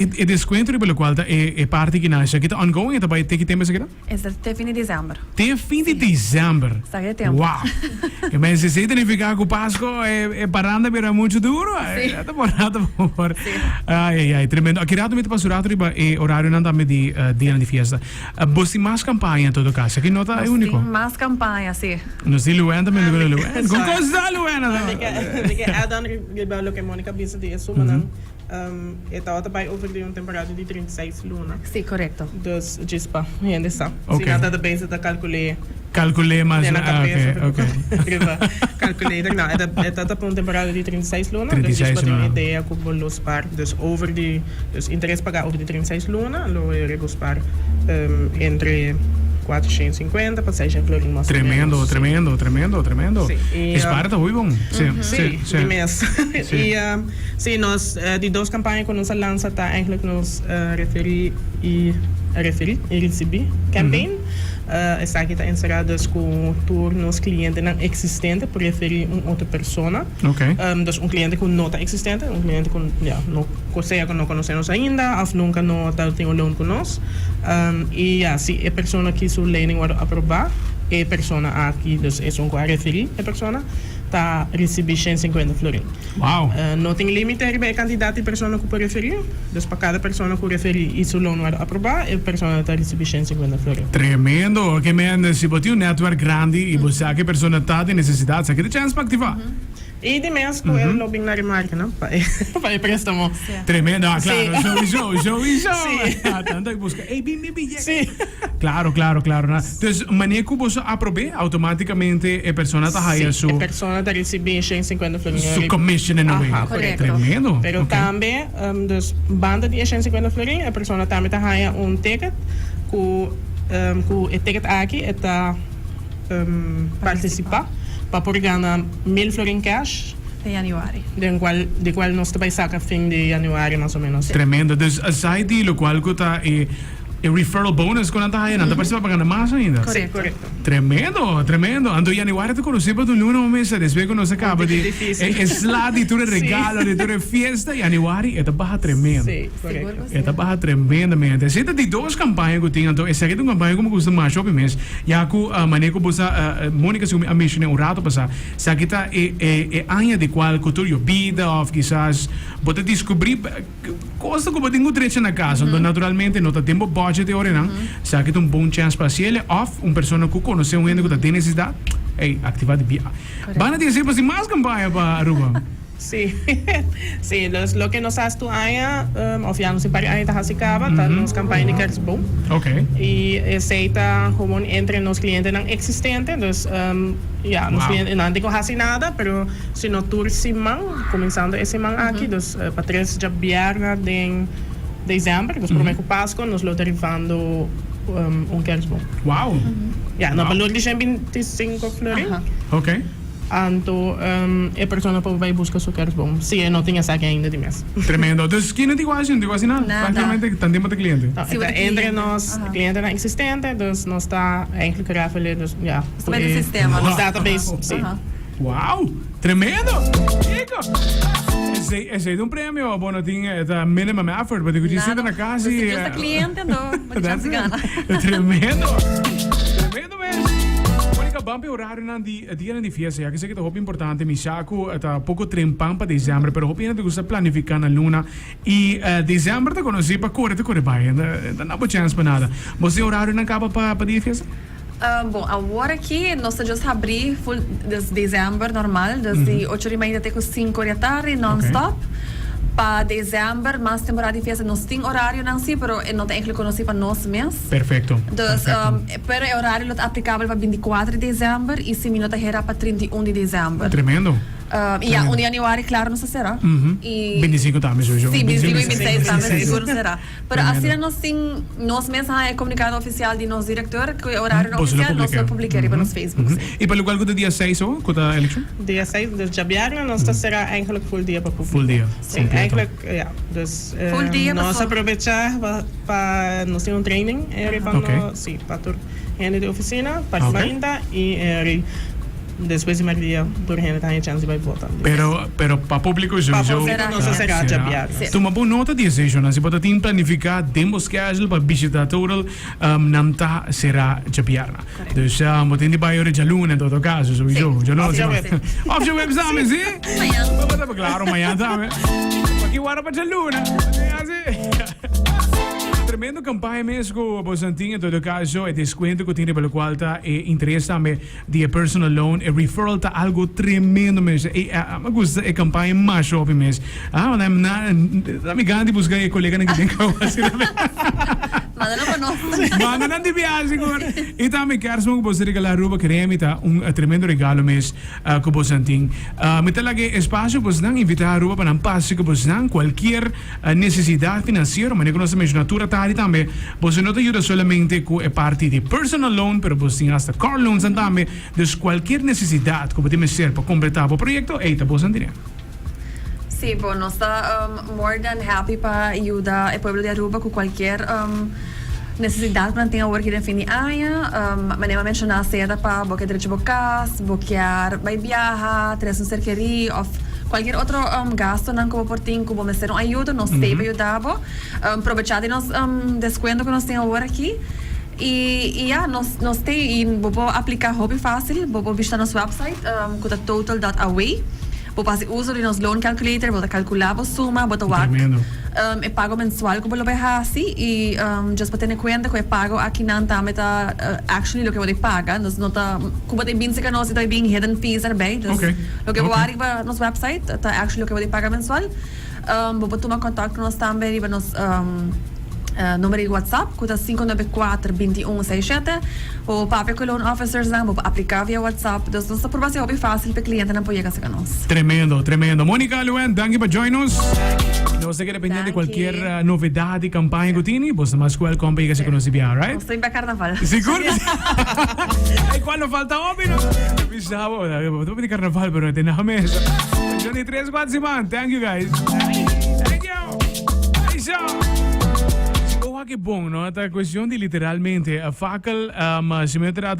E desconto pelo qual é parte que nasce. Que está ongoing, está vai ter que tempo aqui? Até fim de dezembro. Tem fim de dezembro. Está que tempo. Uau! Mas se você ficar com o Páscoa, parando era muito duro. Está parado, por favor. Ai, tremendo. Aqui realmente para surar é horário não dá de dia de festa. Você mais campanha em todo caso. Aqui nota é único. Mais campanha, sim. Nós temos Luana também, Luana. Com coisa Luana. Dan rebelo que Mônica bisa de suma estava também over de temporada de 36 luna. Sim, correto. Dus gispa, ainda está. Ok. Se nada bem se tá Calculei mais. Ok. Calculei, não, é para uma temporada de 36 luna. 36 dus luna. Uma ideia que vou los par, dus over de, dus interesse pagar over de 36 luna, lo regos par entre 450 para 600 florin mais Tremendo. Sim. Esparta, muito bom. Sim, imenso. E sim, nós, de duas campanhas que nós lançamos, está eigenlijk nos referir e receber campaign. Está aqui inseridas com turnos cliente não existente por referir outra pessoa. Ok. Dus cliente que não está existente, cliente que não conhecemos ainda, ou nunca não tem um loan conosco. E se a pessoa que sua lening vai aprovar, a pessoa aqui, dus é um referir a pessoa, está recebendo 150 florin. Uau! Não tem limite para candidato e pessoa que pode referir. Dus para cada pessoa que referir e seu loan vai aprovar, a pessoa está recebendo 150 florin. Tremendo, que me se botou um network grande e você que a pessoa está de necessidade, você tem chance para ativar. E de mês com ele lobbying na remarca, não? Para préstamo. Tremendo, claro, show. Sim. Tanto que busca, bim. Sim. Claro. Então, maneira que você aprove, automaticamente a pessoa está aí A pessoa está recebendo 150 florin. Su commission in a way. Correto. Tremendo. Pero também, dus banda de 150 florin, a pessoa também está aí ticket, com o ticket aqui está participar. Para poder ganhar 1000 florin cash, De januari. de qual nós também saca fim de januário, mais ou menos. Tremendo. Então, aside lo qual que está referral bonus quando está aí, não está participando pagando mais ainda. Correto. Tremendo. Ando januário tu conhece para tu luna um mês, depois que nós acaba de slá de tudo regalo, de tudo festa, januário é barra tremendo. Sim, correto. É barra tremendamente. Se de duas campanhas que tinha, então essa aqui é uma campanha como custa mais shopping mês, já que a maneira que você, Mônica se a mission é um rato passar, se aqui está é de qual cultura vida, ou quizás você descobrir coisa que você tem que trecho na casa, então naturalmente não está tempo budget de hora, não. Se aqui tem bom chance para se ele, off, pessoa que conhece gente que tem necessidade, ativar de via. Van a ter sempre mais campanha para Aruba. Sim, lo que nós fazemos tu aia, of já não se pare aia tá hasicaba, tá nos campanha de Kersboom. Ok. E aceita como entre nos clientes não existentes, dus nos clientes não tem que nada, pero se no tour simang, começando esse man aqui, dus para 3 de biarra de dezembro, dus prometo Páscoa, nos lo derivando Kersboom. Uau! No valor de 125 florin. Ok. Então, a pessoa vai buscar seu Kersboom. Se não tinha saque ainda de mês. Tremendo. Então, que não tem quase nada. Praticamente, tem tempo de cliente. Entre nós, cliente não existente, dus nós está eigenlijk rafelen, dus ja. Também do sistema. Nos database, sim. Uau! Tremendo! Esse é um prêmio, bom, não tinha minimum effort, mas eu disse na casa e... Se você cliente, não. Tremendo mesmo. Bampi horário na dia de fiesta, já que sei que é muito importante, me saco está pouco trempam para dezembro, pero hope ainda gusta planificar na luna e dezembro tá conheci para correr bem, não há chance para nada. Você horário não acaba para dia de fiesta? Bom, agora aqui nós just abrir full desde dezembro normal, desde 8h30 até 5 da tarde non-stop. Para dezembro, mais temporada de festa, nós temos horário não sim, pero não tem que conhecer para nós mês. Perfeito. Então, pero o horário é aplicável para 24 de dezembro e se minuta era para 31 de dezembro. Tremendo. E a 1 de januário, claro, não será. E 25 também, Sim, 25 e 26 também, seguro será. Mas assim, nós temos, nós mesmos é comunicado oficial de nosso diretor, que o horário não oficial, nós não publicaremos no Facebook. E pelo qual que dia 6 ou que a eleição? Dia 6 de januari, nós será eigenlijk full dia para publicar. Full dia. Sim, eigenlijk, ja. Dus full dia nós aproveitar para nós ter training, para gente de oficina, para 40 e Después de Maria, por gente tem chance de votar. Pero para público Para sowieso. público não será de abiar. Toma po nota decision na si pata tin planificar demo schedule para visitar total namta será jabiar. Dus mo tin di bayo re jaluna in todo caso sowieso. Sì. Jo no. Off your web. Off your web sabe sì? Ayan. Basta claro amanhã sabe. Aqui wara para jaluna. Tremendo campanha mesmo com o Bosantinho, em todo caso, é desconto que tem pelo qual tá interessa também de personal loan, e referral tá algo tremendo mesmo. E me gusta a campanha mais shopping mesmo. Na me gandi buscar a colega que tem que fazer. Manda no pa Mano, não devia siguro. E também quero só que você regalar roupa creme, tá tremendo regalo mesmo com o Bosantinho. Me talaga espaço para não invitar roupa para não passar que você não qualquer necessidade financeira, mas não mesmo natura tá ali também. Você não te ajuda solamente com a parte de personal loan, pero você tem hasta car loans também. Dus qualquer necessidade que você ser para completar o projeto, aí tá Bosantinho. Sí, bom, nós está more than happy para ajudar o povo de Aruba com qualquer necessidade para ter work in fini aia. Mas nem mencionar cedo para bocar direito bocas, bocar vai viajar, trazer um cerqueria, ou qualquer outro gasto não como portinho, como me ser ajuda, nós temos para ajudar, aproveitar de nós desconto que nós temos agora aqui. E nós temos, vou aplicar hobby fácil, vou visitar nosso website, que é total.away. Vou fazer uso de nosso loan calculator, vou calcular a suma, vou tomar e pago mensual que vou levar assim e just para ter conta que eu pago aqui não tá meta actually o que eu vou pagar, nós não tá como tem bem se que nós está bem hidden fees também, o que eu vou arriba no website tá actually o que eu vou pagar mensual, vou tomar contato com nós também riba nos número de WhatsApp, que é 594-2167. O papel com o loan officers vou aplicar via WhatsApp. Então, essa aprovação é fácil para o cliente não poder chegar a nós. Tremendo, tremendo. Mônica Luen, thank you for joining us. Não sei que dependendo de qualquer novidade, campanha que tem, você mais welcome para chegar conosco, right? Estou em carnaval. Seguro? Ay, quando falta homem, não? Bisabo, estou de carnaval, pero não tem nada mesmo. Johnny 3, 4, Simão. Thank you, guys. Thank you. Isso. Que bom, não? Esta questão de literalmente a facal, se me